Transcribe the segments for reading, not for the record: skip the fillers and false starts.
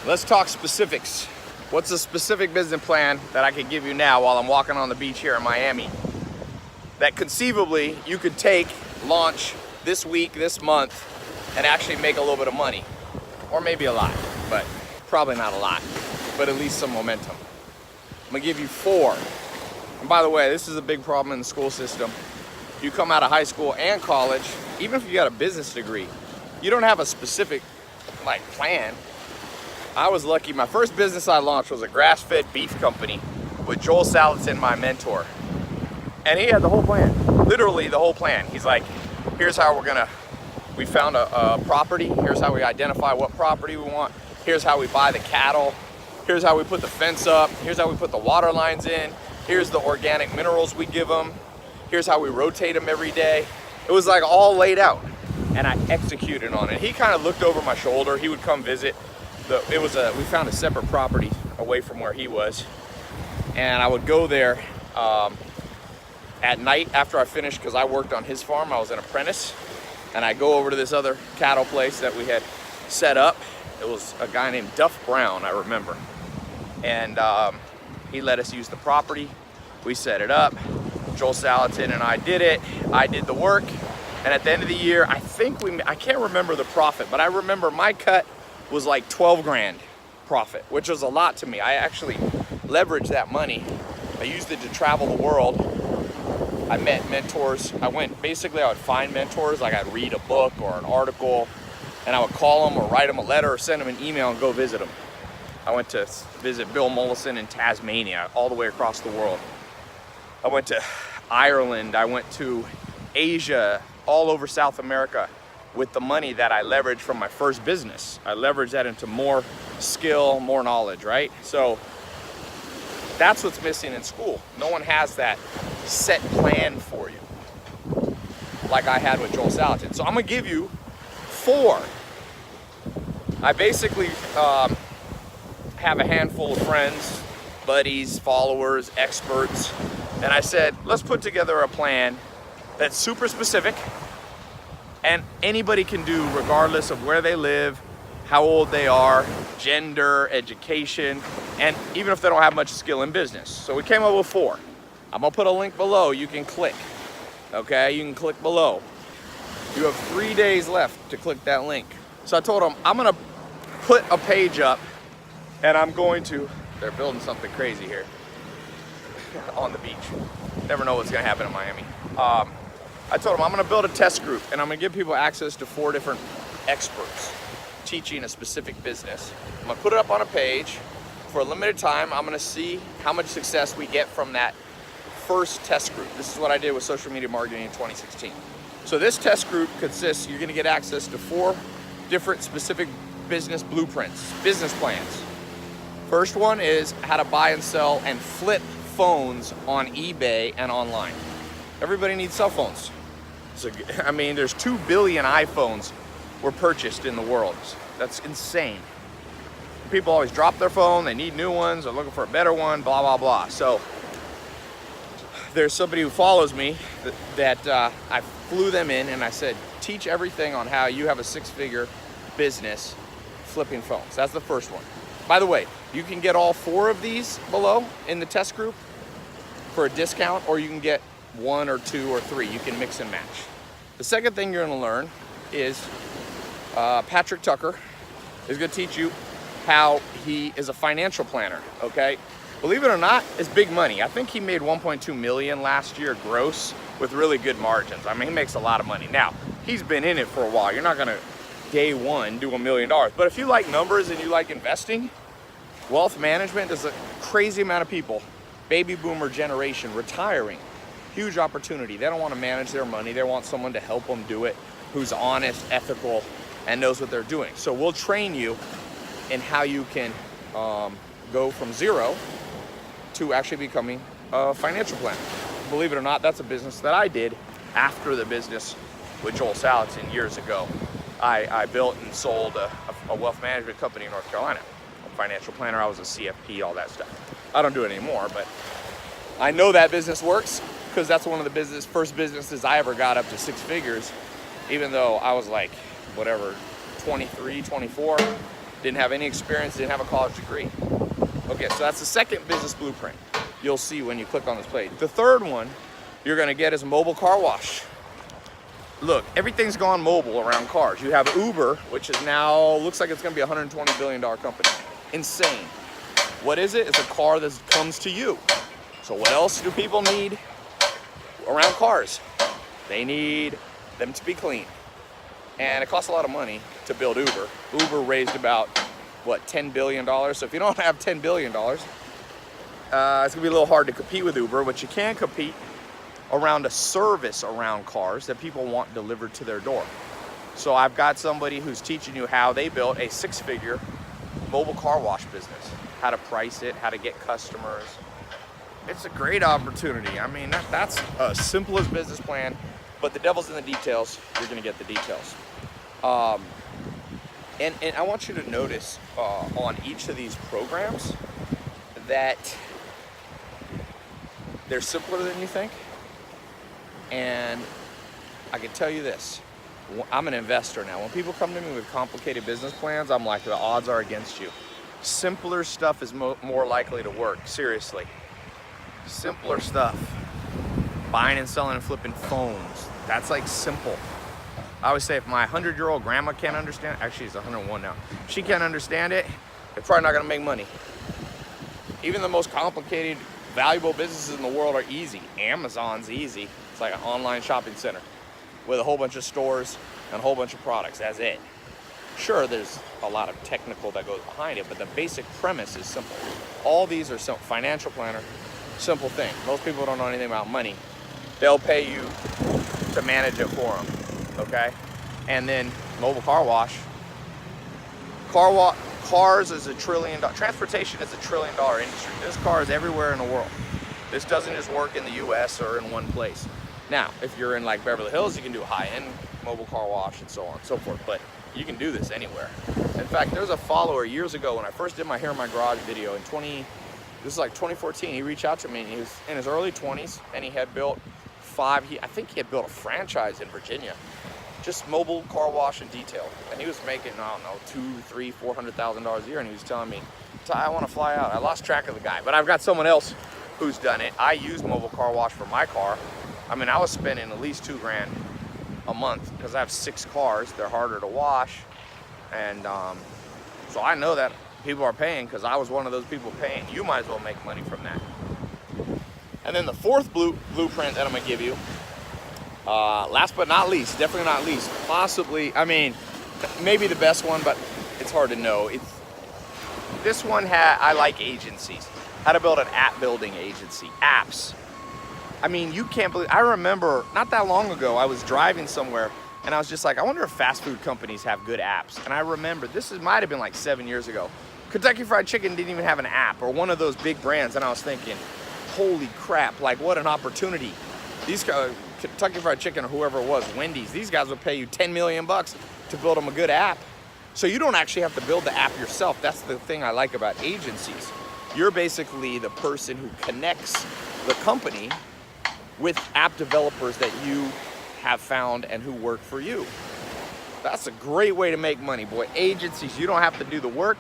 let's talk specifics. What's a specific business plan that I could give you now while I'm walking on the beach here in Miami that conceivably you could take, launch this week, this month, and actually make a little bit of money? Or maybe a lot, but probably not a lot, but at least some momentum. I'm gonna give you 4. And by the way, this is a big problem in the school system. You come out of high school and college, even if you got a business degree, you don't have a specific plan. I was lucky. My first business I launched was a grass-fed beef company with Joel Salatin, my mentor. And he had the whole plan, literally the whole plan. He's like, here's how we found a property. Here's how we identify what property we want. Here's how we buy the cattle. Here's how we put the fence up. Here's how we put the water lines in. Here's the organic minerals we give them. Here's how we rotate them every day. It was like all laid out, and I executed on it. He kind of looked over my shoulder. He would come visit. We found a separate property away from where he was, and I would go there at night after I finished, because I worked on his farm. I was an apprentice, and I go over to this other cattle place that we had set up. It was a guy named Duff Brown, I remember, and he let us use the property. We set it up. Joel Salatin and I did it. I did the work, and at the end of the year, I can't remember the profit, but I remember my cut was like 12 grand profit, which was a lot to me. I actually leveraged that money. I used it to travel the world. I met mentors. I would find mentors, like I'd read a book or an article, and I would call them or write them a letter or send them an email and go visit them. I went to visit Bill Mollison in Tasmania, all the way across the world. I went to Ireland. I went to Asia, all over South America with the money that I leveraged from my first business. I leveraged that into more skill, more knowledge, right? So that's what's missing in school. No one has that set plan for you like I had with Joel Salatin. So I'm gonna give you 4. I basically have a handful of friends, buddies, followers, experts, and I said, let's put together a plan that's super specific and anybody can do, regardless of where they live, how old they are, gender, education, and even if they don't have much skill in business. So we came up with 4. I'm gonna put a link below. You can click, okay? You can click below. You have 3 days left to click that link. So I told them, I'm gonna put a page up, and they're building something crazy here on the beach. Never know what's gonna happen in Miami. I told them I'm gonna build a test group, and I'm gonna give people access to 4 different experts teaching a specific business. I'm gonna put it up on a page for a limited time. I'm gonna see how much success we get from that first test group. This is what I did with social media marketing in 2016. So this test group consists, you're gonna get access to 4 different specific business blueprints, business plans. First one is how to buy and sell and flip phones on eBay and online. Everybody needs cell phones. So, I mean, there's 2 billion iPhones were purchased in the world. That's insane. People always drop their phone, they need new ones, they're looking for a better one, blah, blah, blah. So there's somebody who follows me that I flew them in and I said, teach everything on how you have a 6-figure business flipping phones. That's the first one. By the way, you can get all 4 of these below in the test group for a discount, or you can get 1 or 2 or 3. You can mix and match. The second thing you're gonna learn is Patrick Tucker is gonna teach you how he is a financial planner, okay? Believe it or not, it's big money. I think he made 1.2 million last year gross with really good margins. I mean, he makes a lot of money. Now, he's been in it for a while. You're not gonna day one do $1 million. But if you like numbers and you like investing, wealth management, there's a crazy amount of people, baby boomer generation, retiring. Huge opportunity. They don't want to manage their money. They want someone to help them do it who's honest, ethical, and knows what they're doing. So we'll train you in how you can go from 0 to actually becoming a financial planner. Believe it or not, that's a business that I did after the business with Joel Salatin years ago. I built and sold a wealth management company in North Carolina. I'm a financial planner, I was a CFP, all that stuff. I don't do it anymore, but I know that business works because that's one of the first businesses I ever got up to 6 figures, even though I was like, whatever, 23, 24. Didn't have any experience, didn't have a college degree. Okay, so that's the second business blueprint you'll see when you click on this page. The third one you're gonna get is mobile car wash. Look, everything's gone mobile around cars. You have Uber, which is now, looks like it's gonna be a $120 billion company. Insane. What is it? It's a car that comes to you. So what else do people need around cars? They need them to be clean. And it costs a lot of money to build Uber. Uber raised about, what, $10 billion? So if you don't have $10 billion, it's gonna be a little hard to compete with Uber, but you can compete around a service around cars that people want delivered to their door. So I've got somebody who's teaching you how they built a 6-figure mobile car wash business, how to price it, how to get customers. It's a great opportunity. I mean, that's a simplest business plan, but the devil's in the details. You're gonna get the details. And I want you to notice on each of these programs that they're simpler than you think. And I can tell you this, I'm an investor now. When people come to me with complicated business plans, I'm like, the odds are against you. Simpler stuff is more likely to work, seriously. Simpler stuff. Buying and selling and flipping phones, that's like simple. I always say if my 100-year-old grandma can't understand, actually she's 101 now, if she can't understand it, it's probably not gonna make money. Even the most complicated, valuable businesses in the world are easy. Amazon's easy. It's like an online shopping center with a whole bunch of stores and a whole bunch of products. That's it. Sure, there's a lot of technical that goes behind it, but the basic premise is simple. All these are simple. Financial planner, simple thing. Most people don't know anything about money. They'll pay you to manage it for them, okay? And then mobile car wash. Cars is $1 trillion. Transportation is $1 trillion industry. There's cars everywhere in the world. This doesn't just work in the US or in one place. Now, if you're in like Beverly Hills, you can do high-end mobile car wash and so on and so forth, but you can do this anywhere. In fact, there was a follower years ago when I first did my Hair in My Garage video in this is like 2014, he reached out to me and he was in his early 20s and he had built I think he had built a franchise in Virginia, just mobile car wash and detail. And he was making, I don't know, $200,000, $300,000, $400,000 a year. And he was telling me, Ty, I want to fly out. I lost track of the guy, but I've got someone else who's done it. I use mobile car wash for my car. I mean, I was spending at least $2,000 a month because I have 6 cars. They're harder to wash. And so I know that people are paying because I was one of those people paying. You might as well make money from that. And then the fourth blueprint that I'm gonna give you, last but not least, definitely not least, possibly, I mean, maybe the best one, but it's hard to know. This one I like agencies. How to build an app building agency, apps. I mean, you can't believe, I remember not that long ago, I was driving somewhere and I was just like, I wonder if fast food companies have good apps. And I remember, might have been like 7 years ago. Kentucky Fried Chicken didn't even have an app, or one of those big brands, and I was thinking, holy crap, like what an opportunity. These guys, Kentucky Fried Chicken or whoever it was, Wendy's, these guys would pay you $10 million to build them a good app. So you don't actually have to build the app yourself. That's the thing I like about agencies. You're basically the person who connects the company with app developers that you have found and who work for you. That's a great way to make money, boy. Agencies, you don't have to do the work.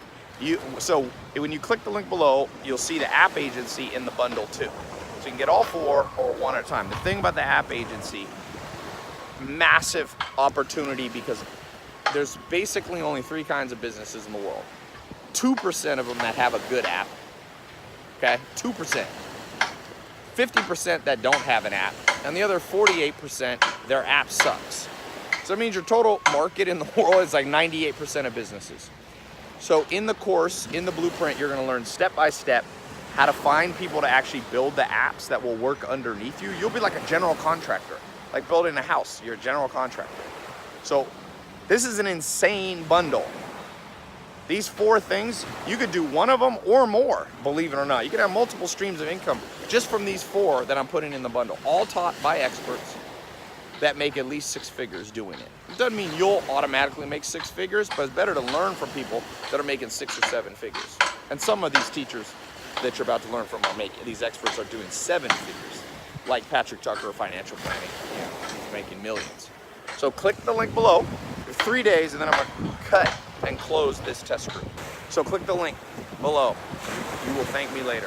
So when you click the link below, you'll see the app agency in the bundle too. So you can get all 4 or one at a time. The thing about the app agency, massive opportunity because there's basically only 3 kinds of businesses in the world. 2% of them that have a good app, okay? 2%. 50% that don't have an app, and the other 48%, their app sucks. So that means your total market in the world is like 98% of businesses. So in the course, in the blueprint, you're gonna learn step by step how to find people to actually build the apps that will work underneath you. You'll be like a general contractor, like building a house, you're a general contractor. So this is an insane bundle. These 4 things, you could do one of them or more, believe it or not. You could have multiple streams of income just from these 4 that I'm putting in the bundle, all taught by experts that make at least 6 figures doing it. It doesn't mean you'll automatically make 6 figures, but it's better to learn from people that are making 6 or 7 figures. And some of these teachers that you're about to learn from these experts are doing 7 figures, like Patrick Tucker, financial planning. Yeah, he's making millions. So click the link below, 3 days, and then I'm gonna cut and close this test screw. So click the link below. You will thank me later.